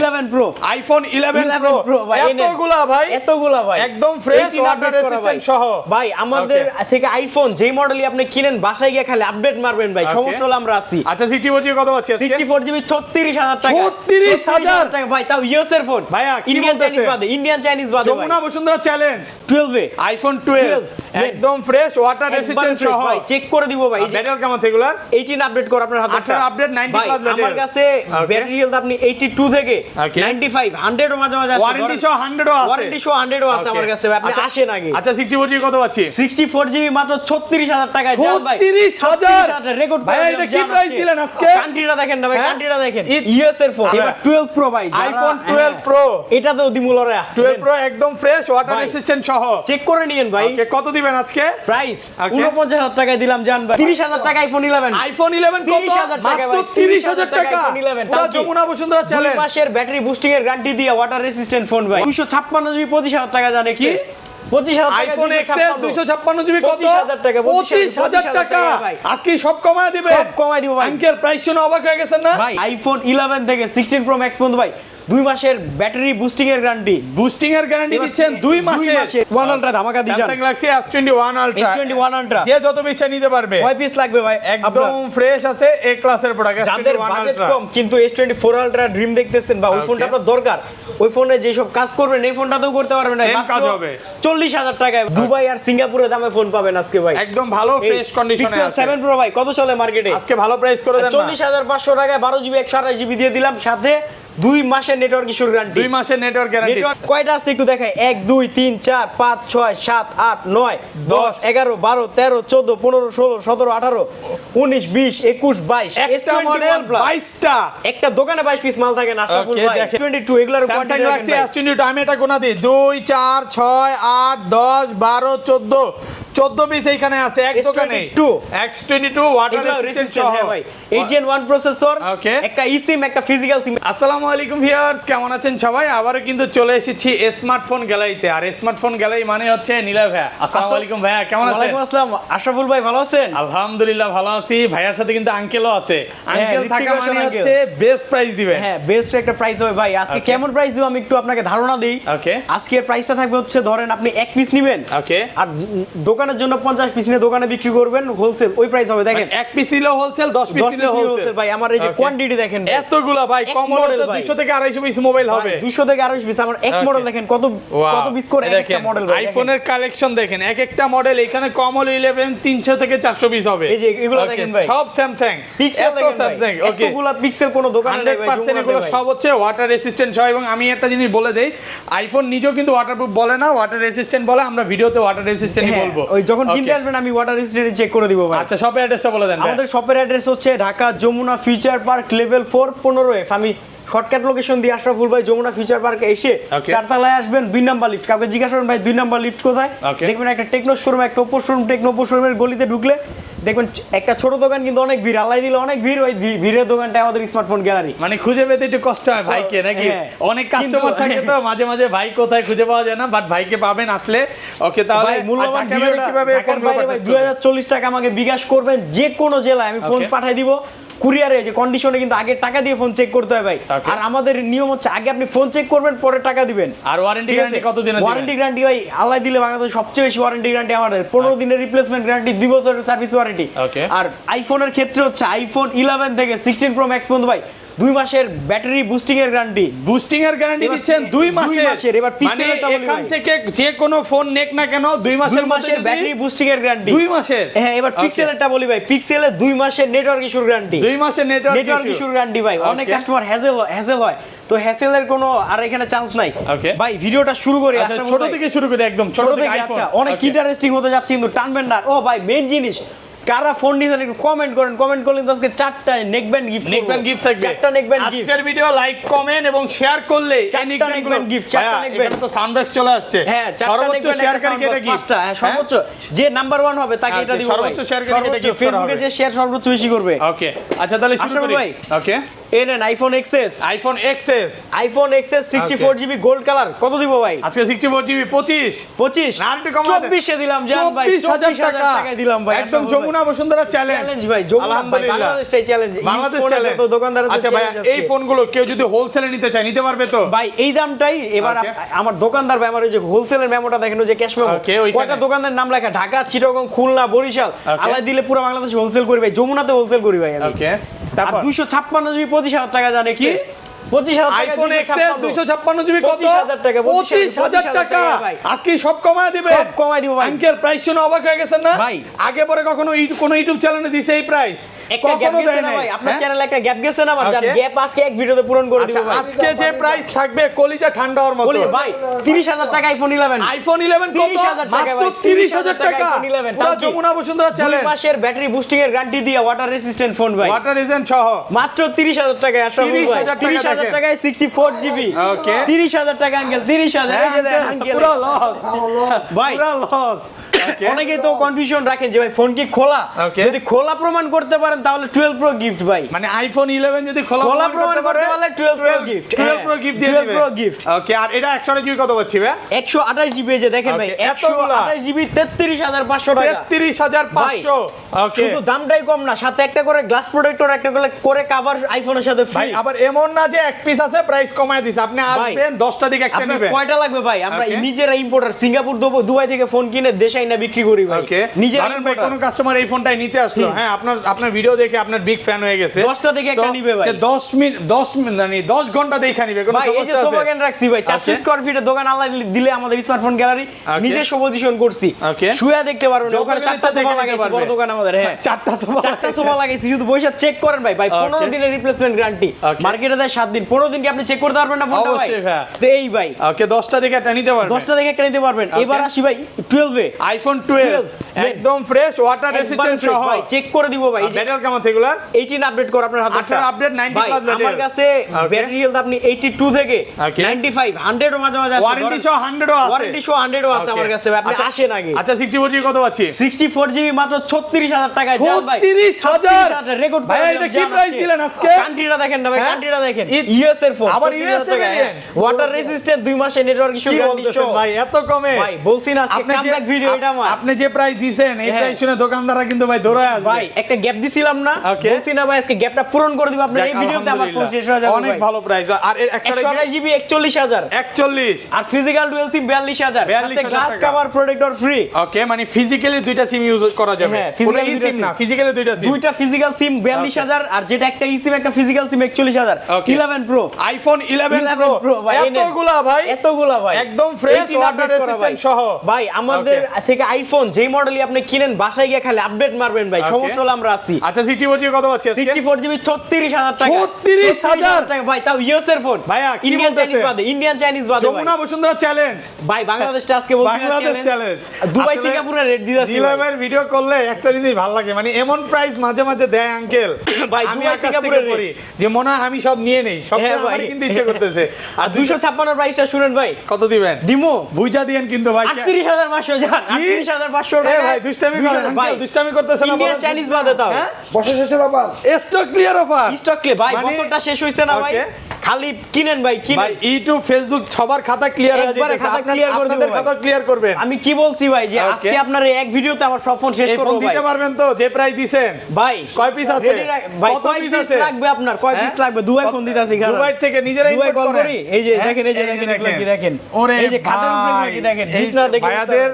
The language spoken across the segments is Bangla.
11 Pro আইফোন 11 Pro ভাই, এতগুলা ভাই একদম ফ্রেশ ওয়াটার রেজিস্ট্যান্ট সহ ভাই। আমাদের থেকে আইফোন যেই মডেলই আপনি কিনেন বাসায় গিয়ে খালি আপডেট মারবেন ভাই, সমস্যা হলে আমরা আছি। আচ্ছা 64 জিবি কত পাচ্ছি আজকে? 64 জিবি 36000 টাকা। 36000 টাকা ভাই, তাও ইউএস এর ফোন ভাইয়া, কি ইন্ডিয়ান বলতেছে? চাইনিজ বাদে ভাই। যমুনা বসুন্ধরা চ্যালেঞ্জ 12 এ আইফোন 12 একদম ফ্রেশ ওয়াটার রেজিস্ট্যান্ট সহ ভাই, চেক করে দিব ভাই। ব্যাটারি কেমন এগুলার? 18 আপডেট কর আপনার হাতে। 18 আপডেট 90 প্লাস ব্যাটারি। আমার কাছে ব্যাটারি হেলথ আপনি 82 থেকে 95 100 এর মাঝে মাঝে আসে। ওয়ারেন্টি সহ 100 ও আছে। ওয়ারেন্টি সহ 100 ও আছে আমার কাছে ভাই, আপনি আসেন আগে। আচ্ছা 64 জিবি কত পাচ্ছি? 64 জিবি মাত্র 36000 টাকায় জান ভাই। 36000 রেকর্ড ভাই, এটা কি প্রাইস দিলেন আজকে? কান্ট্রিটা দেখেন না ভাই, কান্ট্রিটা দেখেন। ইউএস এর ফোন এবার 12 প্রো ভাই, আইফোন 12 প্রো এটা তো দিমুলরে 12 প্রো একদম ফ্রেশ ওয়াটার রেজিস্ট্যান্ট সহ। চেক করে নিয়েন ভাই। ওকে, কত দিবেন আজকে? প্রাইস 49000 টাকায় দিলাম জান ভাই। 30000 টাকা আইফোন 11। আইফোন 11 কত? 30000 টাকা মাত্র ভাই, 30000 টাকা। আইফোন 11 পুরো যমুনা বসুন্ধরা 2 চ্যালেঞ্জ। মাসের ব্যাটারি বুস্টিং এর গ্যারান্টি দিয়ে ওয়াটার রেজিস্ট্যান্ট ফোন ভাই। 256 জিবি 25000 টাকা জান কি? এক্সেস 25000 টাকা। আইফোন এক্সএস 256 জিবি কত? 25000 টাকা। 25000 টাকা ভাই। আজকে সব কমায় দিবেন? সব কমায় দিব ভাই। আঙ্কেল প্রাইস শুনে অবাক হয়ে গেছেন না? ভাই আইফোন 11 থেকে 16 প্রো ম্যাক্স পর্যন্ত ভাই 2 মাসের ব্যাটারি বুস্টিং এর গ্যারান্টি। বুস্টিং এর গ্যারান্টি দিচ্ছেন 2 মাসে। 1 আলট্রা ধামাকা দিচ্ছেন। Samsung Galaxy S21 Ultra S21 Ultra যে যত বেশি নিতে পারবে। কয় পিস লাগবে ভাই? একদম ফ্রেশ আছে, এ ক্লাসের প্রোডাক্ট যাদের S21 বাজেট Ultra। কম কিন্তু S24 Ultra ড্রিম দেখতেছেন বা ওই ফোনটা আপনার দরকার, ওই ফোনে যে সব কাজ করবেন এই ফোনটাতেও করতে পারবেন না। Same কাজ হবে। 40000 টাকায় দুবাই আর সিঙ্গাপুরের দামে ফোন পাবেন আজকে ভাই। একদম ভালো ফ্রেশ কন্ডিশনে আছে। 7 প্রো ভাই কত চলে মার্কেটে? আজকে ভালো প্রাইস করে দেন না? 40500 টাকায় 12 জিবি 128 জিবি দিয়ে দিলাম, সাথে 2 মাসের নেটওয়ার্ক ইস্যুর গ্যারান্টি। 2 মাসের নেটওয়ার্ক গ্যারান্টি। নেটওয়ার্ক কয়টা আছে একটু দেখাই। 1 2 3 4 5 6 7 8 9 10 11 12 13 14 15 16 17 18 19 20 21 22 একটা মডেল 22টা। একটা দোকানে 22 পিস মাল থাকে না আশরাফুল Okay, ভাই। দেখেন। 22 এগুলার Samsung কোয়ান্টিটি Galaxy S22 আমি এটা গোনা দিই 2 4 6 8 10 12 14 পিস এইখানে আছে এক দোকানে। X22 ওয়াটার রেজিস্ট্যান্ট হ্যাঁ ভাই। 8 Gen 1 প্রসেসর, Okay. একটা eSIM একটা ফিজিক্যাল সিম। আসসালামু আলাইকুম ভিউয়ার্স, কেমন আছেন সবাই? আবারো কিন্তু চলে এসেছি স্মার্টফোন গ্যালারিতে। আর স্মার্টফোন গ্যালারি মানে হচ্ছে নীলা ভাইয়া। আসসালামু আলাইকুম ভাইয়া, কেমন আছেন? ওয়ালাইকুম আসসালাম আশরাফুল ভাই, ভালো আছেন? আলহামদুলিল্লাহ ভালো আছি। ভাইয়ার সাথে কিন্তু আঙ্কেলও আছে। আঙ্কেল ঋত্বিক থাকা রোশন মানে uncle। হচ্ছে বেস্ট প্রাইস দিবেন। হ্যাঁ, বেস্ট একটা প্রাইস হবে ভাই। আজকে Okay. কেমন প্রাইস দিব আমি একটু আপনাকে ধারণা দেই। ওকে আজকের প্রাইসটা থাকবে হচ্ছে, ধরেন আপনি 1 পিস নেবেন ওকে, আর দোকানের জন্য 50 পিস নিয়ে দোকানে বিক্রি করবেন, হোলসেল ওই প্রাইস হবে। দেখেন এক পিস নিলেও হোলসেল, 10 পিস 10 নিলেও পিস হোলসেল হোলসেল ভাই। আমার এই যে Okay. কোয়ান্টিটি দেখেন ভাই। এতগুলা ভাই, এক কম model মডেল ভাই। 200 থেকে 250 পিস মোবাইল হবে। 200 থেকে 250 পিস। আমার এক Okay. মডেল দেখেন কত কত পিস করে এক একটা মডেল ভাই। আইফোনের কালেকশন দেখেন, এক একটা মডেল এখানে কম হলে 11 300 থেকে 400 পিস হবে। এই যে এগুলো Okay, দেখেন ভাই। সব স্যামসাং পিক্সেল দেখেন স্যামসাং। ভাই। ওকে, এতগুলা পিক্সেল কোন দোকানে নেই ভাই। 100% এগুলো সব হচ্ছে ওয়াটার রেসিস্ট্যান্ট সহ। এবং আমি একটা জিনিস বলে দেই, আইফোন নিজেও কিন্তু ওয়াটারপ্রুফ বলে না, ওয়াটার রেসিস্ট্যান্ট বলে। আমরা ভিডিওতে ওয়াটার রেসিস্ট্যান্টই বলবো। ওই যখন Okay. কিনতে আসবেন আমি ওয়াটার রেজিস্ট্যান্ট চেক করে দিব ভাই। আচ্ছা, শপের অ্যাড্রেসটা বলে দেন। আমাদের শপের অ্যাড্রেস হচ্ছে Dhaka Jamuna future park level 4 15F। আমি শর্টকাট লোকেশন দিয়ে আশরাফুল ভাই যমুনা ফিউচার পার্কে এসে Okay. 4 তলায় আসবেন, 2 নাম্বার লিফট। কাউকে জিজ্ঞাসা করবেন ভাই 2 নাম্বার লিফট কোথায়, Okay. দেখবেন একটা টেকনো শোরুম, একটা ওপো শোরুম। টেকনো ওপো শোরুমের গলিতে ঢুকলে দেখবেন একটা ছোট দোকান, কিন্তু অনেক ভিড়। আল্লাহ দিলে অনেক ভিড়। ওই ভিড়ের দোকানটা আমাদের স্মার্টফোন গ্যালারি। মানে খুঁজে পেতে একটু কষ্ট হয় ভাইকে, নাকি? হ্যাঁ। অনেক কাস্টমার থাকে তো মাঝে মাঝে, ভাই কোথায় খুঁজে পাওয়া যায় না, বাট ভাইকে পাবেন আসলে। ওকে, তাহলে ভাই মূল্যবান ঢাকা ভিডিওটা কিভাবে ঢাকার বাইরে ভাই 2040 টাকা আমাকে বিকাশ করবেন, যে কোনো জেলায় আমি ফোন Okay. পাঠিয়ে দিব কুরিয়ারে। যে কন্ডিশনে কিন্তু আগে টাকা দিয়ে ফোন চেক করতে হয় ভাই। Okay. আর আমাদের নিয়ম হচ্ছে আগে আপনি ফোন চেক করবেন, পরে টাকা দিবেন। আর ওয়ারেন্টি গ্যারান্টি কতদিনের দিবেন? ওয়ারেন্টি গ্যারান্টি ভাই আল্লাহ দিলে বাংলাদেশে সবচেয়ে বেশি ওয়ারেন্টি গ্যারান্টি আমাদের 15 দিনের রিপ্লেসমেন্ট গ্যারান্টি, 2 বছরের সার্ভিস ওয়ারেন্টি। Okay. আর আইফোনের ক্ষেত্রে হচ্ছে আইফোন 11 থেকে 16 প্রো ম্যাক্স পর্যন্ত ভাই 2 মাসের ব্যাটারি বুস্টিং এর গ্যারান্টি। বুস্টিং এর গ্যারান্টি এবার দিচ্ছেন 2 মাসের। মাসের। এবার পিক্সেলটা বলি এখান ভাই। থেকে যে কোনো ফোন নেক না কেন 2 মাসের 2 মাসের ব্যাটারি বুস্টিং এর গ্যারান্টি। 2 মাসের। হ্যাঁ, এবার Okay. পিক্সেলেরটা বলি ভাই। পিক্সেলে 2 মাসের নেটওয়ার্ক ইস্যুর গ্যারান্টি। 2 মাসের নেটওয়ার্ক ইস্যুর গ্যারান্টি ভাই। অনেক Okay. কাস্টমার হ্যাসেল হয়, তো হ্যাসেলের কোনো আর এখানে চান্স নাই। Okay. ভাই ভিডিওটা শুরু করি। আচ্ছা, ছোট থেকে শুরু করি, একদম ছোট থেকে আইফোন। আচ্ছা, অনেক ইন্টারেস্টিং হতে যাচ্ছে কিন্তু টানবেন না। ও ভাই মেইন জিনিস, কারা ফোন নিছেন একটু কমেন্ট করেন। কমেন্ট করলে আজকে 4টা নেকব্যান্ড গিফট করব। নেকব্যান্ড গিফট থাকবে। 4টা নেকব্যান্ড গিফট। আজকের ভিডিও লাইক কমেন্ট এবং শেয়ার করলে 4টা নেকব্যান্ড গিফট, 4টা নেকব্যান্ড। তো সাউন্ডবক্স চলে আসছে। হ্যাঁ, 4টা সর্বোচ্চ নেকব্যান্ড শেয়ারকারী এটা কি? হ্যাঁ, সর্বোচ্চ যে নাম্বার 1 হবে তাকে এটা দিব ভাই। সর্বোচ্চ শেয়ারকারী এটা সর্বোচ্চ gift করা ফেসবুকে হবে। যে শেয়ার সর্বোচ্চ বেশি করবে। ওকে, আচ্ছা তাহলে শুরু আশরাফুল করি। ভাই। ওকে, এই নেন iPhone XS. IPhone XS. IPhone XS 64 GB gold colour কত দিব ভাই? আজকে 64 জিবি 25 25 না, আর একটু কমাতে। 24 এ দিলাম জান ভাই। 24,000 টাকায় দিলাম ভাই। একদম আশরাফুল যমুনা যমুনা বসুন্ধরা চ্যালেঞ্জ চ্যালেঞ্জ ভাই, যমুনা ভাই, আলহামদুলিল্লাহ বাংলাদেশটাই চ্যালেঞ্জ। বাংলাদেশ ফোনে চ্যালেঞ্জ। যত দোকানদার আছে আচ্ছা ভাই, challenge আজকে। এই ফোনগুলো কেউ যদি হোলসেলে নিতে চায় নিতে পারবে তো? ভাই এই দামটাই এবার Okay. আমার দোকানদার ভাই আমার ওই যে হোলসেলের মেমোটা দেখেন, ওই যে ক্যাশ মেমো, Okay, ওইখানে। কয়টা দোকানদার নাম লেখা, ঢাকা, চিটাগং, খুলনা, বরিশাল, Okay. আলাই দিলে পুরো বাংলাদেশে হোলসেল করি ভাই, যমুনাতে হোলসেল করি ভাই আমি। ওকে, আর তারপর 256 জিবি 25,000 টাকা জানে কি? 25,000 টাকা আইফোন এক্সএস 256 জিবি কত? 25,000 টাকা, 25,000 টাকা ভাই। আজকে সব কমায় দিবে? সব কমায় দিব ভাই। আঙ্কেল প্রাইস শুনে অবাক হয়ে গেছেন না ভাই। আগে পরে কখনো কোনো ইউটিউব চ্যানেলে দিছে এই প্রাইস? একটা গ্যাপ কখনো গেছে দেয় না নাই ভাই, আপনার হ্যাঁ? চ্যানেলে একটা গ্যাপ গেছে না আমার, যার Okay. গ্যাপ আজকে এক ভিডিওতে পূরণ করে দিব আচ্ছা, ভাই। আজকে যে প্রাইস থাকবে কলিজা ঠান্ডা হওয়ার মতো। বলি ভাই 30,000 টাকা আইফোন 11, আইফোন 11 কত? 30,000 টাকা মাত্র ভাই, 30,000 টাকা iPhone 11 পুরো তাও কি? যমুনা বসুন্ধরা 2 চ্যালেঞ্জ মাসের ব্যাটারি বুস্টিং এর গ্যারান্টি দিয়ে ওয়াটার রেসিস্ট্যান্ট ফোন ভাই, ওয়াটার রিজেন সহ মাত্র 30,000 টাকায়। আসলে 30,000 টাকা 30,000 দেখেন। টাকায় 64 জিবি, Okay. 30,000 টাকা আঙ্কেল, 30,000 এই যে দেখেন আঙ্কেল পুরো লস ভাই। পুরো লস। অনেকেই তো কনফিউশন রাখেন যে ভাই ফোন কি খোলা, Okay. যদি খোলা প্রমাণ করতে পারেন তাহলে 12 প্রো গিফট ভাই, মানে আইফোন 11 যদি খোলা খোলা প্রমাণ করতে পারলে 12 প্রো গিফট, 12 প্রো গিফট দিয়ে 12 দিবে প্রো গিফট। ওকে, আর এটা 128 জিবি কত পাচ্ছি ভাই? 128 জিবি যে দেখেন ভাই, Okay, এতগুলা? 128 জিবি 33,500 টাকা। 33,500 ওকে। শুধু দামটাই কম না, সাথে একটা করে গ্লাস প্রোটেক্টর, একটা করে কভার আইফোনের সাথে ভাই ফ্রি। আবার এমন না যে এক পিস আছে প্রাইস কমায় দিছে, আপনি আসবেন 10টা দিকে একটা আপনার নেবেন। কয়টা লাগবে ভাই? আমরা Okay. নিজেরা ইম্পোর্টার, সিঙ্গাপুর, দুবাই থেকে ফোন কিনে দেশে আইনা বিক্রি করি ভাই, ওকে, নিজেরা ধরেন ভাই ইম্পোর্টার। কোন কাস্টমার এই ফোনটাই নিতে আসলো, হ্যাঁ আপনার ভিডিও দেখে আপনার বিগ ফ্যান হয়ে গেছে, 10টা থেকে একটা So, নিবে ভাই। সে 10 মিনিট মানে 10 ঘন্টা দেখে নিবে, কোনো ভাই এই যে সমস্যা সোফা আছে? ক্যান রাখছি ভাই, 400 স্কয়ার ফিটের দোকান আল্লাহ দিলে আমাদের স্মার্টফোন গ্যালারি নিজস্ব পজিশন করছি, Okay. শুয়া দেখতে পারবেন, যত ওখানে গেলে 4টা দেখে সোফা নিতে লাগাইছি, পারবে। বড় দোকান আমাদের, হ্যাঁ 4টা সোফা 4টা সোফা লাগাইছি, শুধু বইসা চেক করেন ভাই, 15 Okay. দিনের রিপ্লেসমেন্ট গ্যারান্টি, Okay. মার্কেটে দেয় 7 দিন, 15 দিন কি আপনি চেক করতে পারবেন না ফোনটা ভাই? অবশ্যই ভাই। তো এই ভাই ওকে, 10টা দিকে একটা নিতে পারবে। 10টা থেকে একটা নিতে পারবেন। Okay. এবার আসি ভাই 12 এ, আইফোন 12 একদম ফ্রেশ ওয়াটার রেসিস্ট্যান্ট সহ। ভাই চেক করে দিব ভাই, এই যে ব্যাটারি কেমন থেগুলার? 18 আপডেট কর আপনার হাতে, 18 আপডেট 90 ভাই প্লাস ব্যাটারি। আমার কাছে Okay. ব্যাটারি হেলথ আপনি 82 থেকে Okay. 95 100 ও মাঝে মাঝে আসে, ওয়ারেন্টি সহ 100ও আছে। ওয়ারেন্টি সহ 100 ও আছে Okay. আমার কাছে ভাই, আপনি আচ্ছা, আসেন আগে। আচ্ছা 64 জিবি কত পাচ্ছি? 64 জিবি মাত্র 36,000 টাকায় জান ভাই, 36,000 রেকর্ড ভাই, এটা কি প্রাইস দিলেন আজকে? কান্ট্রিটা দেখেন না ভাই, হ্যাঁ? কান্ট্রিটা দেখেন, ঈদ- ইউএস এর ফোন, আবার US এর variant? ওয়াটার রেসিস্ট্যান্ট 2 মাসের নেটওয়ার্ক ইস্যু কি গ্যারান্টি বলতেছেন সহ ভাই এত কমে? ভাই বলছি না আজকে কামব্যাক ভিডিও এটা আমার আপনি যে প্রাইস দিবেন এই হ্যাঁ। প্রাইস শুনে দোকানদাররা কিন্তু ভাই দৌড়ায় আসবে। ভাই একটা গ্যাপ দিছিলাম না, Okay. বলছি না ভাই আজকে গ্যাপটা পূরণ করে দিব আপনার যাক, এই ভিডিওতে, আমার ফোন আলহামদুলিল্লাহ। শেষ হয়ে যাবে অনেক ভাই। ভালো প্রাইস। আর এর একটা 128 জিবি 41,000 41 আর ফিজিক্যাল ডুয়াল সিম 42,000 সাথে 42,000 গ্লাস টাকা। কভার প্রোটেক্টর ফ্রি, ওকে, মানে ফিজিক্যালি দুইটা সিম ইউজ করা যাবে। হ্যাঁ, কোনো physically দুইটা সিম না, SIM। ফিজিক্যালি দুইটা সিম। দুইটা ফিজিক্যাল সিম 42,000 আর যেটা একটা সিম একটা ফিজিক্যাল সিম 41,000। Okay. 11 প্রো, আইফোন 11 11 প্রো ভাই, এই নেন। এতগুলা ভাই, এতগুলা ভাই একদম ফ্রেশ 18 ওয়াটার update করা রেসিস্ট্যান্ট ভাই। সহ। ভাই আমাদের থেকে আইফোন যেই মডেলই আপনি কিনেন বাসায় গিয়ে খালি আপডেট মারবেন ভাই, Okay. সমস্যা হলে আমরা আছি। আচ্ছা 64 জিবি কত পাচ্ছি আজকে? 64 জিবি 36,000 টাকা, 36,000 টাকা ভাই, তাও ইউএস এর ফোন ভাইয়া, কি ইন্ডিয়ান বলতেছে? চাইনিজ বাদে, ইন্ডিয়ান চাইনিজ বাদে ভাই। যমুনা বসুন্ধরা চ্যালেঞ্জ, ভাই বাংলাদেশটা আজকে বলছি না বাংলাদেশ চ্যালেঞ্জ। দুবাই আসলে সিঙ্গাপুরের রেট দিতাছি নীলয় ভাই। ভাইয়ের ভিডিও করলে একটা জিনিস ভালো লাগে, মানে এমন প্রাইস মাঝে মাঝে দেয় আঙ্কেল ভাই, আমি দুবাই আকাশ থেকে সিঙ্গাপুরের পড়ি, যে মনে হয় আমি সব নিয়ে নেই, সব হ্যাঁ আমার ভাই। কিন্তু ইচ্ছে করতেছে। আর 256 প্রাইসটা শুনেন ভাই, কত দিবেন? দিমু বুঝা দিয়েন কিন্তু ভাই। 38,500 জান, 38,500 এ টাকা ভাই দুষ্টামি করেন আঙ্কেল, দুষ্টামি করতেছেন না। ইন্ডিয়ান চাইনিজ বাদে তাও বর্ষা শেষের ব্যাপার। Stock clear offer. Stock clear ভাই, মানে- বছরটা শেষ হইছে না ভাই, Okay. খালি কিনেন ভাই, ভাই কিনেন। ইউটিউব ফেসবুক সবার খাতা ক্লিয়ার হয়ে একবারে যাচ্ছে, খাতা clear করে দিব আপনাদের ভাই। খাতা ক্লিয়ার করবেন। আমি কি বলছি ভাই যে Okay. আজকে আপনার এই এক ভিডিওতে আমার সব ফোন শেষ এই করব ফোন ভাই। দিতে পারবেন তো যে প্রাইস দিবেন? ভাই কয় পিস আছে? ভাই কত কয় পিস পিস আছে? লাগবে আপনার, কয় পিস হ্যাঁ? লাগবে? দুবাই ফোন দিতাছি ঘরে, দুবাই থেকে নিজেরাই দুবাই import কল করেন। করি, এই যে হ্যাঁ? দেখেন, এই যে দেখেন এগুলো কি দেখেন, ওরে এই যে খাটের উপরে এগুলো কি দেখেন, এই বিছনা দেখেন, ভাইয়াদের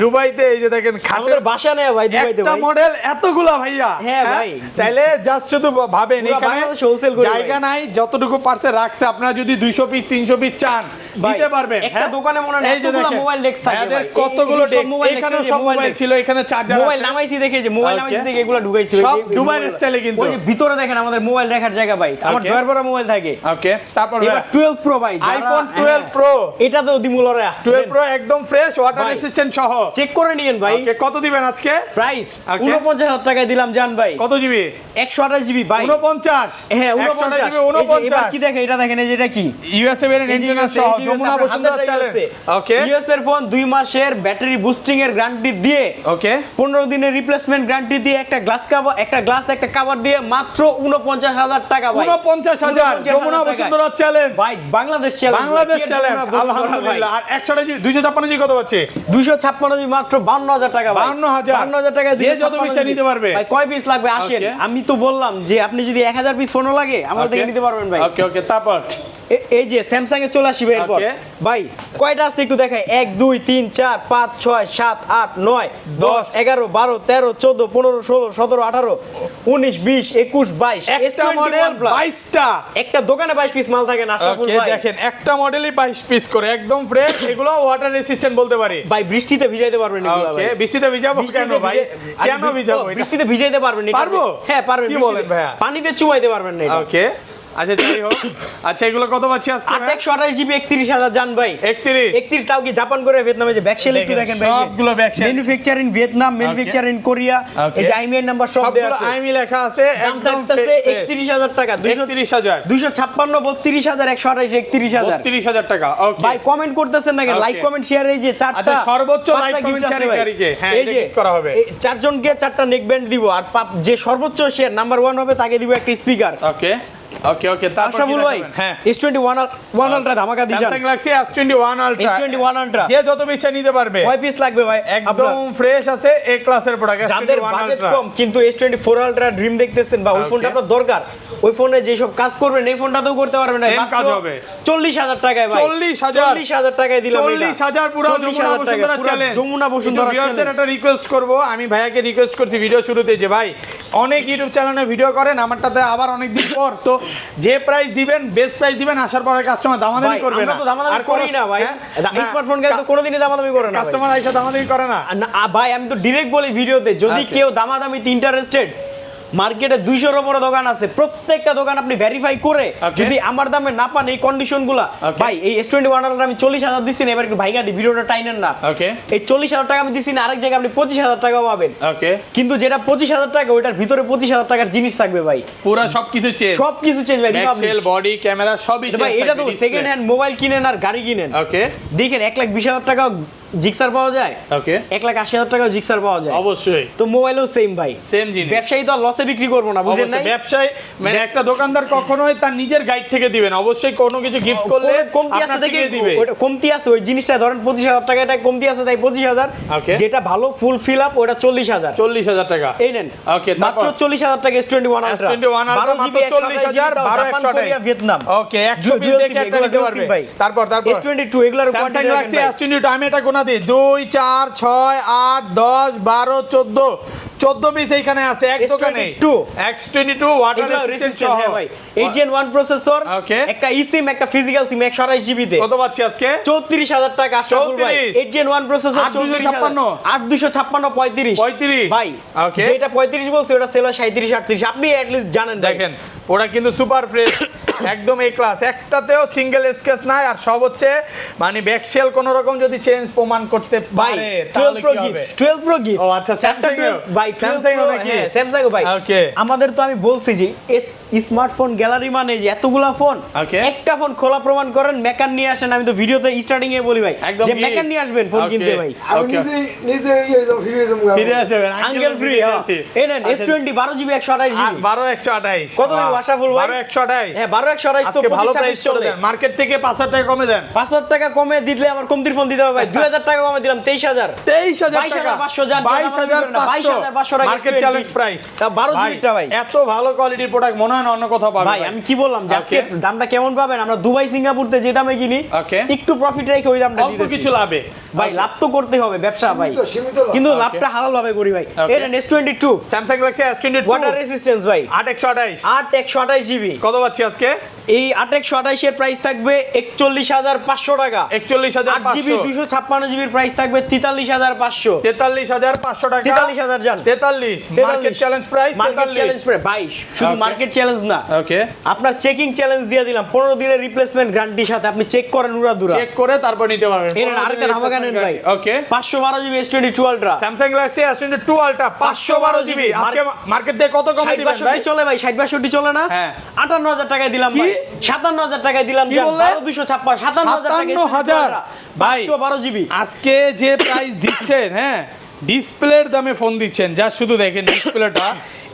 দুবাইতে এই যে দেখেন আমাদের খাটের বাসা নেই ভাই দুবাইতে একটা ভাই। মডেল এতগুলা ভাইয়া। হ্যাঁ ভাই। তাইলে জাস্ট শুধু ভাবেন পুরা এখানে বাংলাদেশে wholesale করি জায়গা ভাই। নাই, যতটুকু পারছে রাখছে, আপনারা যদি 200 পিস 300 পিস চান ভাই, নিতে পারবেন। একটা হ্যাঁ? দোকানে মনে হয় এই যে এতগুলা দেখেন, মোবাইল ডেস্ক থাকে ভাইয়াদের ভাই। কতগুলো এই সব ডেস্ক, মোবাইল এখানেও ডেস্ক, সব মোবাইল মোবাইল ডেস্ক। ছিল, এখানে চার্জার মোবাইল আছে। নামাইছি দেখে যে মোবাইল Okay. নামাইছি দেখে এগুলো ঢুকাইছি সব ওই যে দুবাইয়ের মোবাইল- স্টাইলে কিন্তু। ওই যে ভিতরে দেখেন আমাদের মোবাইল রাখার জায়গা ভাই, আমার Okay. ডয়ার ভরা মোবাইল থাকে। ওকে, তারপর এবার 12 প্রো ভাই, আইফোন 12 প্রো, এটাতেও দিমুলরা 12 প্রো একদম ফ্রেশ ওয়াটার ভাই। রেসিস্ট্যান্ট সহ। চেক করে নিয়েন ভাই। ওকে, কত দিবেন আজকে? Price Okay. 49,000 টাকায় দিলাম জান ভাই, কত জিবি? 128 জিবি ভাই। 49। হ্যাঁ 128 49 জিবি, এই যে এবার 49 কি দেখেন, এটা দেখেন, এই যে এটা কি ইউএসএ ভেরিয়েন্ট ইন্টারনেট সহ যমুনা বসুন্ধরা চ্যালেঞ্জ। ওকে ইউএস এর ফোন 2 মাসের ব্যাটারি বুস্টিং এর গ্যারান্টি দিয়ে, ওকে 15 দিনের রিপ্লেসমেন্ট গ্যারান্টি দিয়ে, একটা গ্লাস কভার, একটা গ্লাস, একটা কভার দিয়ে মাত্র 49,000 টাকা ভাই। 49,000 যমুনা বসুন্ধরা চ্যালেঞ্জ, ভাই বাংলাদেশ চ্যালেঞ্জ, বাংলাদেশ চ্যালেঞ্জ। আলহামদুলিল্লাহ। আর 128 জিবি 256 জিবি কত পাচ্ছে? 256 256 মাত্র 52000 টাকা ভাই। 52000 টাকা যে যত পিস নিতে পারবে। ভাই কয় পিস লাগবে আসেন। আমি তো বললাম যে আপনি যদি 1000 পিস ফোনও লাগে আমার থেকে নিতে পারবেন ভাই। ওকে ওকে তারপর এই যে স্যামসাং এ চলে আসবে এরপর ভাই কয়টা আছে একটু দেখাই 1 2 3 4 5 6 7 8 9 10 11 12 13 14 15 16 17 18 19 20 21 22 একটা মডেল 22টা একটা দোকানে 22 পিস মাল থাকে না আশরাফুল ওকে ভাই। দেখেন একটা মডেলই 22 পিস করে একদম ফ্রেশ এগুলো ওয়াটার রেসিস্ট্যান্ট বলতে পারি ভাই বৃষ্টিতে ভিজাইতে পারবেন এগুলো ওকে ভাই। বৃষ্টিতে ভিজাবো কেন ভাই কেন ভিজাবো এটা বৃষ্টিতে ভিজাইতে পারবেন এটা পারবো? হ্যাঁ পারবেন কি বৃষ্টিতে। বলেন ভাইয়া? পানিতে চুবাইতে পারবেন না এটা ওকে আচ্ছা যাই হোক আচ্ছা এগুলো কত পাচ্ছি আজকে 128 জিবি 31000 জান ভাই 31 তাও কি জাপান করে ভিয়েতনামে যে ব্যাকশেল একটু দেখেন ভাই সবগুলো back shell manufacture in Vietnam manufacture in Korea এই যে আইএমআই নাম্বার সব দেয়া সবগুলো আছে আইমি লেখা আছে দাম একদম থাকতেছে 31000 টাকা 31000 256 32128 13000 31000 টাকা ওকে ভাই কমেন্ট করতেছেন না Okay. লাইক কমেন্ট শেয়ার এই যে চারটা আচ্ছা, সর্বোচ্চ পাঁচটা like, comment, gift আছে share ভাই। কারীকে, হ্যাঁ, এই এটা যে gift করা হবে। এই চারজনকে চারটা নেক ব্যান্ড দিব আর যে সর্বোচ্চ শেয়ার নাম্বার 1 হবে তাকে দিব একটা স্পিকার ওকে ওকে ওকে তারপর কি আশরাফুল ভাই দেখাবেন? হ্যাঁ S21 আলট্রা ধামাকা দিজান Samsung Galaxy S21 ultra S21 ultra যে যত বেশি নিতে পারবে কয় পিস লাগবে ভাই একদম ফ্রেশ আছে এ ক্লাসের প্রোডাক্ট যাদের S21 বাজেট আলট্রা কম কিন্তু S24 আলট্রা ড্রিম দেখতেছেন বা ওই Okay. ফোনটা আপনার দরকার ওই ফোনে যে সব কাজ করবেন এই ফোনটাতেও করতে পারবেন না Same মাত্র কাজ হবে। 40000 টাকায় ভাই 40000 টাকায় দিলাম 40000 পুরো যমুনা বসুন্ধরা চ্যালেঞ্জ যমুনা বসুন্ধরা ভিউয়ারদের একটা রিকোয়েস্ট করব আমি ভাইয়াকে রিকোয়েস্ট করছি ভিডিও শুরুতে যে ভাই অনেক ইউটিউব চ্যানেলে ভিডিও করেন আমারটাতে আবার অনেক দিন পর তো যে প্রাইস দিবেন বেস্ট প্রাইস দিবেন আসার পরে কাস্টমার দামাদামি করবে না আমরা তো দামাদামি করি না ভাই স্মার্টফোন গাড়ি তো কোনোদিনই দামাদামি করে না কাস্টমার আইসা দামাদামি করে না ভাই আমি তো ডাইরেক্ট বলি ভিডিওতে যদি Okay. কেউ দামাদামিতে ইন্টারেস্টেড মার্কেটে 200 এর উপরে দোকান আছে প্রত্যেকটা দোকান আপনি ভেরিফাই করে Okay. যদি আমার দামে না পান এই কন্ডিশনগুলা Okay. ভাই এই S21 আলট্রা আমি 40000 দিছি না এবার একটু ভাইগা দি ভিডিওটা টাইনেন না ওকে এই 40000 টাকা আমি দিছি না আরেক জায়গায় আপনি 25000 টাকা পাবেন ওকে কিন্তু যেটা 25000 টাকা ওইটার ভিতরে 25000 টাকার জিনিস থাকবে ভাই পুরো সবকিছু চেঞ্জ সবকিছু চেঞ্জ ভাই ব্যাকসেল বডি ক্যামেরা সবই চেঞ্জ ভাই এটা তো সেকেন্ড হ্যান্ড মোবাইল কিনেন আর গাড়ি কিনেন ওকে দেখেন 1,20,000 টাকা জিক্সার পাওয়া যায় ওকে 1,80,000 টাকা জিক্সার পাওয়া যায় অবশ্যই তো মোবাইলও সেম ভাই সেম জিনিস ব্যবসায়ী তো আর লসে বিক্রি করবো না বুঝেন নাই অবশ্যই ব্যবসায় মানে একটা দোকানদার কখনোই তার নিজের গাইড থেকে দিবেন অবশ্যই কোনো কিছু গিফট করলে কমতি আছে আপনার দেখে থেকে দিবে ওটা কমতি আছে ওই জিনিসটা ধরেন 25000 টাকা এটা কমতি আছে তাই 25000 Okay. যেটা ভালো ফুল ফিল আপ ওটা 40000 40000 টাকা এই নেন Okay, মাত্র তারপর? 40000 টাকা S21 আলট্রা S21 আলট্রা মাত্র 40000 জাপান কোরিয়া ভিয়েতনাম ওকে 100 পিস দেখে একটা নিতে পারবে তারপর S22 এগুলার স্যামসাং কোয়ান্টিটি গ্যালাক্সি S22 আমি এটা গোনা দিই 2 4 6 8 10 12 14 14 পিস এইখানে আছে এক দোকানে X22 ওয়াটার রেসিস্ট্যান্ট হ্যাঁ ভাই 8 Gen 1 প্রসেসর Okay. একটা eSIM একটা ফিজিক্যাল সিম 128 জিবি তে কত পাচ্ছি আজকে 34000 টাকা আশরাফুল ভাই 34 8 Gen 1 প্রসেসর 8256 8256 35 35 ভাই Okay. যেটা 35 বলছে ওটা সেল হয় 37 38 আপনি এট লিস্ট জানেন ভাই। দেখেন ওটা কিন্তু সুপার ফ্রেশ একদম এই ক্লাস একটাতেও সিঙ্গেল স্কেচ নাই আর সব হচ্ছে মানে ব্যাকশেল কোন রকম যদি চেঞ্জ প্রমাণ করতে ভাই পারে 12 প্রো গিফট 12 প্রো গিফট ও আচ্ছা, Samsung এও? ভাই Samsung এও নাকি? স্যামসাং ভাই Okay. আমাদের তো আমি বলছি যে স্মার্টফোন গ্যালারি মানে যে এতগুলা ফোন Okay. একটা ফোন খোলা প্রমাণ করেন মেকার নিয়ে আসেন আমি তো ভিডিওতে স্টার্টিং এ বলি ভাই একদম যে কি? মেকার নিয়ে আসবেন ফোন Okay. কিনতে ভাই আমি Okay. নিজে ফিরে যাবো ফিরে আছে আঙ্কেল ফ্রি এই নেন S20 12 জিবি 128 জিবি 12128 কত দিন ওয়াশাফুল ভাই 12128 হ্যাঁ 12 128 তো আজকে ভালো 25 প্রাইস চলে দেন মার্কেট থেকে 5000 টাকা কমে দেন 5000 টাকা কমে দিলে আবার কমতির ফোন দিতে হবে ভাই 2000 টাকা কমে দিলাম 23000 23000 টাকা 22500 জান 22500 টাকা মার্কেট চ্যালেঞ্জ প্রাইস তা 12 জিবিটা ভাই এত ভালো কোয়ালিটির প্রোডাক্ট মনে হয় না অন্য কোথাও পাবে ভাই আমি কি বললাম যে আজকে Okay. দামটা কেমন পাবেন আমরা দুবাই সিঙ্গাপুরতে যে দামে কিনি Okay. একটু প্রফিট রেখে ওই দামটা অল্প দিতেছি কিছু লাভে ভাই লাভ তো করতে হবে ব্যবসা ভাই সীমিত লাভ। কিন্তু Okay. লাভটা হালাল ভাবে করি ভাই Okay. এর S22 Samsung Galaxy S22 water resistance ভাই 8128 8128 জিবি কত পাচ্ছি আজকে এই 8128 এর প্রাইস থাকবে 41500 টাকা 8 জিবি 41500 256 জিবির প্রাইস থাকবে 43500 43500 টাকা 43000 জান 43 market challenge price market challenge price ভাই শুধু Okay. মার্কেট চ্যালেঞ্জ না ওকে আপনার চেকিং চ্যালেঞ্জ দিয়ে দিলাম 15 দিনের রিপ্লেসমেন্ট গ্যারান্টির সাথে আপনি চেক করেন উড়াদুরা চেক করে তারপর নিতে পারবেন এর আরেকটা ধামাকা নেন ভাই ওকে 512 GB S22 ultra Samsung Galaxy S22 ultra 512 GB আজকে মার্কেট থেকে কত কমে দিবেন ভাই চলে ভাই 60-62 চলে না হ্যাঁ। 58000 টাকায় দিলাম কি? ভাই 57000 টাকায় দিলাম কি জান বললেন? 12256 57000 টাকায় 57000 ভাই 512 জিবি আজকে যে প্রাইস দিচ্ছেন হ্যাঁ ডিসপ্লের দামে ফোন দিচ্ছেন যা শুধু দেখেন ডিসপ্লেটা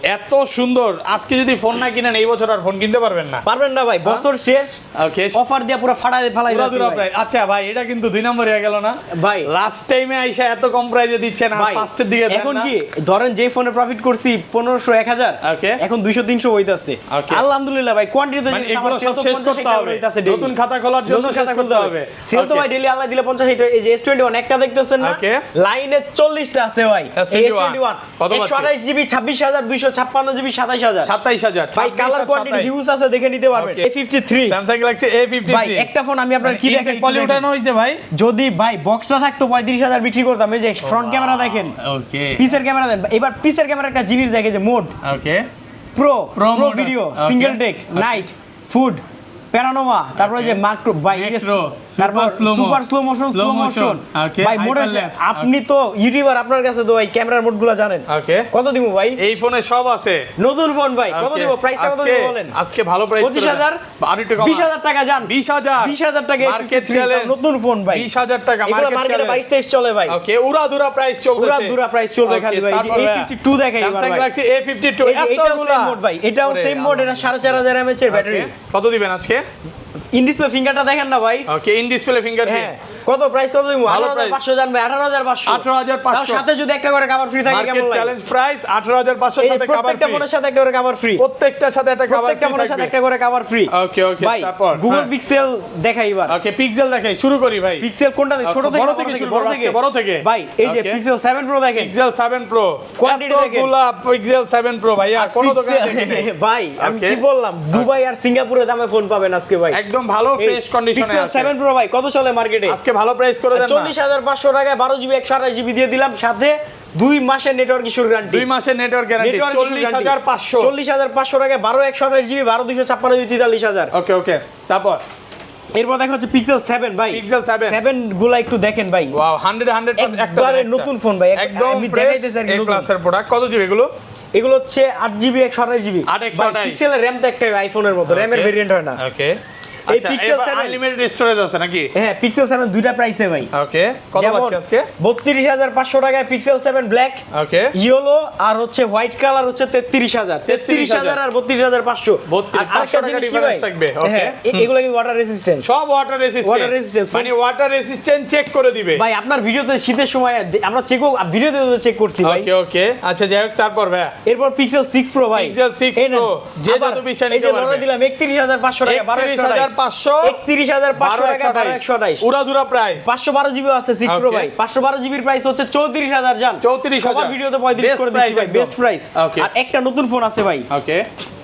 এত সুন্দর, আজকে যদি ফোন না কিনেন এই বছর আর ফোন কিনতে পারবেন না। পারবেন না ভাই, বছর শেষ ওকে, অফার দিয়ে পুরো ফাটাই ফেলাই দিচ্ছি পুরো ভাই। প্রাইস। আচ্ছা ভাই, এটা কিন্তু 2 নম্বর হয়ে গেল না ভাই লাস্ট টাইমে আইসা এত কম প্রাইসে দিচ্ছেন আর ভাই, ফার্স্টের দিকে দেন এখন না। কি ধরেন যে ফোনে প্রফিট করছি 1500 1000, ওকে। এখন 200 300 হইতাছে। ওকে। আলহামদুলিল্লাহ ভাই, কোয়ান্টিটি মানে এগুলো সব শেষ করতে হবে, নতুন খাতা খোলার জন্য শেষ করতে হবে। সেল তো ভাই ডেইলি আল্লাহ দিলে 50 এটা, এই যে S21 একটা দেখতেছেন না, ওকে। লাইনে 40টা আছে ভাই। এই S21 কত পাচ্ছি? 128 জিবি 26256 জিবি 27000 27000 ভাই, কালার কোয়ান্টিটি হিউজ আছে, দেখে নিতে পারবেন। Okay. A53 Samsung Galaxy A53 ভাই, একটা ফোন আমি আপনার কি দেখাই পলি উঠানো হইছে ভাই। যদি ভাই বক্সটা থাকতো 35000 বিক্রি করতাম। এই যে ফ্রন্ট ক্যামেরা দেখেন, ওকে পিসের ক্যামেরা দেন। এবার পিসের ক্যামেরা একটা জিনিস দেখে যে mode okay pro Pro pro mode video, আছে। Single Okay. Take, night, food, panorama, তারপরে যে মাইক্রো ভাই, Macro, তারপর super slow mo, super slow motion, slow slow motion. motion, okay, ভাই মোডে hyperlapse, আপনি তো ইউটিউবার, আপনার কাছে তো ভাই ক্যামেরার মোডগুলো জানেন। ওকে, কত দিব ভাই? এই ফোনে সব আছে। নতুন ফোন ভাই, কত Okay. দিব? প্রাইসটা কত দিব বলেন? আজকে ভালো প্রাইস 25000, আর একটু কম 20000 টাকা যান। 20000 টাকা মার্কেট A53 চ্যালেঞ্জ। নতুন ফোন ভাই। 20000 টাকা এগুলো মার্কেট মার্কেটে চ্যালেঞ্জ। 22-23 চলে ভাই। ওকে, উড়াধুরা প্রাইস চলতেছে। উড়াধুরা প্রাইস চলবে খালি ভাই। এই যে A52 দেখাই এবার স্যামসাং ভাই। গ্যালাক্সি A52 এই যে এটাও সেম মোড ভাই, এটাও সেম মোড, এটা 4500 mAh এর ব্যাটারি। কত দিবেন আজকে? ইন ডিসপ্লে ফিঙ্গারটা দেখেন না ভাই। ওকে, ইন ডিসপ্লে ফিঙ্গারপ্রিন্ট। হ্যাঁ, কত প্রাইস কত দিব? ভালো 18500 জানবে, 18500। 18500 তার সাথে যদি একটা করে কভার ফ্রি থাকে মার্কেট কেমন লাগে? চ্যালেঞ্জ প্রাইস 18500 এই যে সাথে কভার প্রত্যেকটা ফ্রি। ফোনের সাথে একটা করে কভার ফ্রি। প্রত্যেকটার সাথে একটা কভার প্রত্যেকটা ফোনের সাথে একটা করে কভার ফ্রি। ওকে ওকে, ভাই তারপর গুগল পিক্সেল দেখাই এবার। ওকে, পিক্সেল দেখাই, শুরু করি ভাই। পিক্সেল কোনটা দেখে? ছোট থেকে বড় থেকে শুরু করব, আজকে বড় থেকে। ভাই এই যে Okay. পিক্সেল 7 প্রো দেখেন। পিক্সেল 7 প্রো Quantity দেখেন। এতগুলা পিক্সেল 7 প্রো ভাই, আর কোন দোকানে দেখিনি। ভাই আমি Okay. কি বললাম, দুবাই আর সিঙ্গাপুরে দামে ফোন পাবেন আজকে ভাই। একদম ভালো ফ্রেশ কন্ডিশনে পিক্সেল আছে। 7 প্রো ভাই কত চলে মার্কেটে? আজকে ভালো প্রাইস করে দেন না। 40500 টাকায় 12 জিবি 128 জিবি দিয়ে দিলাম, সাথে 2 মাসের নেটওয়ার্ক ইস্যুর গ্যারান্টি। 2 মাসের নেটওয়ার্ক গ্যারান্টি 40500। 40500 টাকায় 12 128 জিবি 12 256 জিবি 43000। ওকে ওকে, তারপর এরপর দেখা হচ্ছে পিক্সেল 7 ভাই। পিক্সেল 7 গুলা একটু দেখেন ভাই। ওয়াও, 100 একবারে নতুন ফোন ভাই। একদম আমি ফ্রেশ দেখাইতেছি আর কি এ নতুন। ক্লাসের প্রোডাক্ট। কত জিবি এগুলো? এগুলো হচ্ছে 8 জিবি 128 জিবি। 8 128 পিক্সেলের র‍্যাম তো একটাই আইফোনের মতো, র‍্যামের ভেরিয়েন্ট হয় না। ওকে, এই আচ্ছা Pixel 7 আনলিমিটেড স্টোরেজ আছে নাকি? হ্যাঁ, পিক্সেল 7 দুইটা প্রাইসে ভাই। ওকে, কত পাচ্ছি আজকে? 32500 টাকায় পিক্সেল 7 ব্ল্যাক, ওকে, ইয়েলো আর হচ্ছে হোয়াইট কালার হচ্ছে 33000। 33000 আর 32500। 500 টাকা ডিফারেন্স থাকবে। ওকে, এগুলো কি ওয়াটার রেজিস্ট্যান্স? সব ওয়াটার Water resistant, রেসিস্ট্যান্ট, মানে ওয়াটার রেসিস্ট্যান্ট চেক করে দিবে। ভাই আপনার ভিডিওতে শীতের সময় আমরা ভিডিওতে চেক করছি ভাই। ওকে ওকে, আচ্ছা যাই হোক, তারপর ভাই এরপর পিক্সেল 6 প্রো ভাই। পিক্সেল 6 এই নেন। প্রো যে আবার যত পিছনে এই নিতে যে পারবে। লড়াই দিলাম 31500 টাকা 31500 31500 টাকা 128। উড়াধুরা প্রাইস। 512 জিবি আছে 6 প্রো Okay. ভাই। 512 জিবির প্রাইস হচ্ছে 34000 জান। 34000 সবার ভিডিওতে 35 করে দিছি ভাই, বেস্ট প্রাইস। Okay. আর একটা নতুন ফোন আছে ভাই। ওকে,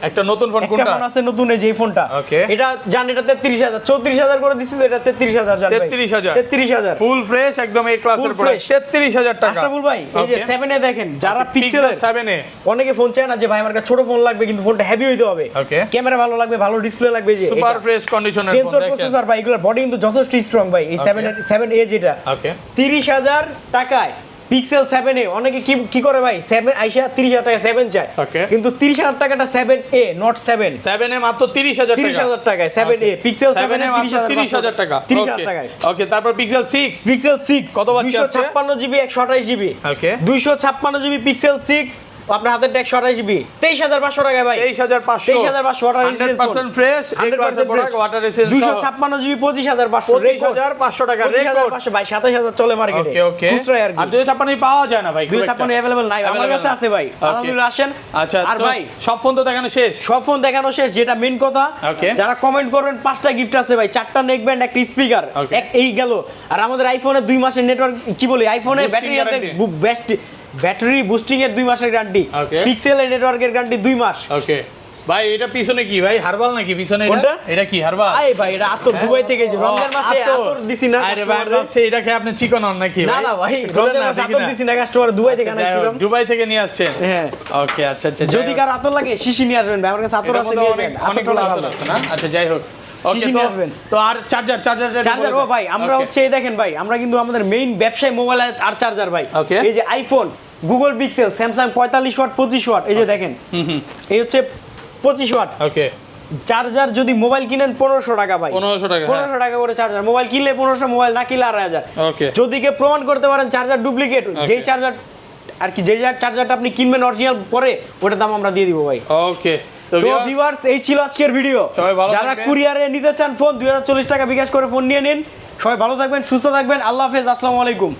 একটা নতুন ফোন একটা কোনটা? ফোন আছে নতুন, এই যে এই ফোনটা। Okay. এটা জান, এটা 33000, 34000 করে দিছি তো, এটা 33000 জান ভাই। 33000 33000 ফুল ফ্রেশ একদম এই ক্লাসের Full প্রোডাক্ট। fresh। 33000 টাকা। আশরাফুল ভাই এই যে Okay. 7 এ দেখেন, যারা পিক্সেল পিক্সেলের 7 এ অনেকে ফোন চায় না যে ভাই আমার কাছে ছোট ফোন লাগবে কিন্তু ফোনটা হেভি হইতে হবে, Okay. ক্যামেরা ভালো লাগবে, ভালো ডিসপ্লে লাগবে, যে সুপার ফ্রেশ কন্ডিশনের ফোন টেনসর দেখেন। প্রসেসর ভাই, এগুলোর বডি কিন্তু যথেষ্ট স্ট্রং ভাই। এই 7A যেটা ওকে, 30000 টাকায় পিক্সেল 7A। অনেকে কি করে ভাই, 7 আইসা 30000 টাকা 7 চায়, Okay. কিন্তু 30000 টাকাটা 7A নট 7। 7 এ মাত্র 30000 টাকা। 30000 টাকায় 7A পিক্সেল 7 7 এ এ মাত্র 30000 টাকা। 30000 টাকায়। ওকে, তারপর পিক্সেল 6 পিক্সেল 6 কত পাচ্ছি আজকে? 256 জিবি 128 জিবি। ওকে, 256 জিবি পিক্সেল 6 আপনার হাতের ট্যাক্স 128 জিবি 23500 টাকায় ভাই। 23500 23500 ওয়াটার রেজিস্ট্যান্স 100% ফ্রেশ এই ক্লাসের প্রোডাক্ট ওয়াটার রেসিস্ট্যান্ট 256 জিবি 25500 25500 টাকা রেকর্ড। 25500 ভাই 27000 চলে মার্কেটে। ওকে ওকে, খুচরা আর কি। আর 256 পাওয়া যায় না ভাই, খুব একটা। 256 अवेलेबल নাই, আমার Available কাছে না। আছে ভাই। Okay. আলহামদুলিল্লাহ আসেন। আচ্ছা, আর তো ভাই সব ফোন তো দেখানো শেষ। সব ফোন দেখানো শেষ, যেটা মেইন কথা, Okay. যারা কমেন্ট করবেন 5টা গিফট আছে ভাই, 4টা নেক ব্যান্ড, একটা স্পিকার, Okay. এই গেল। আর আমাদের আইফোনে 2 মাসের নেটওয়ার্ক, কি বলি, আইফোনে Boosting ব্যাটারি হাতে guarantee। বেস্ট ব্যাটারি বুস্টিং এর 2 মাসের গ্যারান্টি, Okay. পিক্সেলের নেটওয়ার্কের গ্যারান্টি 2 মাস। ওকে ভাই, এটা পিছনে কি ভাই, হারবাল নাকি পিছনে? কোনটা? এটা কি হারবাল? আরে ভাই এটা আতর দুবাই থেকে, যে রমজান মাসে আতর দিছি না আরে ভাই, কাস্টমারদের। ভাবছি এটা খেয়ে আপনি চিকন হন নাকি না ভাই? না ভাই, বলেন রমজান না, মাসে দেখি আতর না। দিছি না কাস্টমার, দুবাই থেকে আচ্ছা, যাই হোক, আনাইছিলাম। দুবাই থেকে নিয়ে আসছেন। হ্যাঁ, ওকে, আচ্ছা আচ্ছা, যদি কার আতর লাগে শিশি নিয়ে আসবেন ভাই, আমার কাছে আতর এটার আছে, মধ্যে নিয়ে অনেক আসবেন। অনেকগুলো আতর আছে না? আচ্ছা যাই হোক, ওকে, শিশি নিয়ে আসবেন। তো আর চার্জার চার্জার ও ভাই, আমরা হচ্ছে এই দেখেন ভাই, আমরা কিন্তু আমাদের মেইন ব্যবসায় মোবাইল আর চার্জার ভাই। Okay. এই যে iPhone, Google Pixel, Samsung 45 watt 25 watt, এই যে দেখেন, এই হচ্ছে 25 ওয়াট ওকে, চার্জার। যদি মোবাইল কিনেন 1500 টাকা ভাই, 1500 টাকা, হ্যাঁ। 1500 টাকা করে চার্জার। মোবাইল কিনলে 1500, মোবাইল না কিনলে 2500। ওকে, যদি কে প্রমাণ করতে পারেন চার্জার ডুপ্লিকেট, যেই চার্জার আর কি যে চার্জারটা আপনি কিনবেন অরিজিনাল পরে ওটার দাম আমরা দিয়ে দিব ভাই। ওকে তো ভিউয়ার্স এই ছিল আজকের ভিডিও। সবাই ভালো যারা থাকবেন। কুরিয়ারে নিতে চান ফোন 2040 টাকা বিকাশ করে ফোন নিয়ে নিন। সবাই ভালো থাকবেন, সুস্থ থাকবেন। আল্লাহ হাফেজ, আসসালামু আলাইকুম।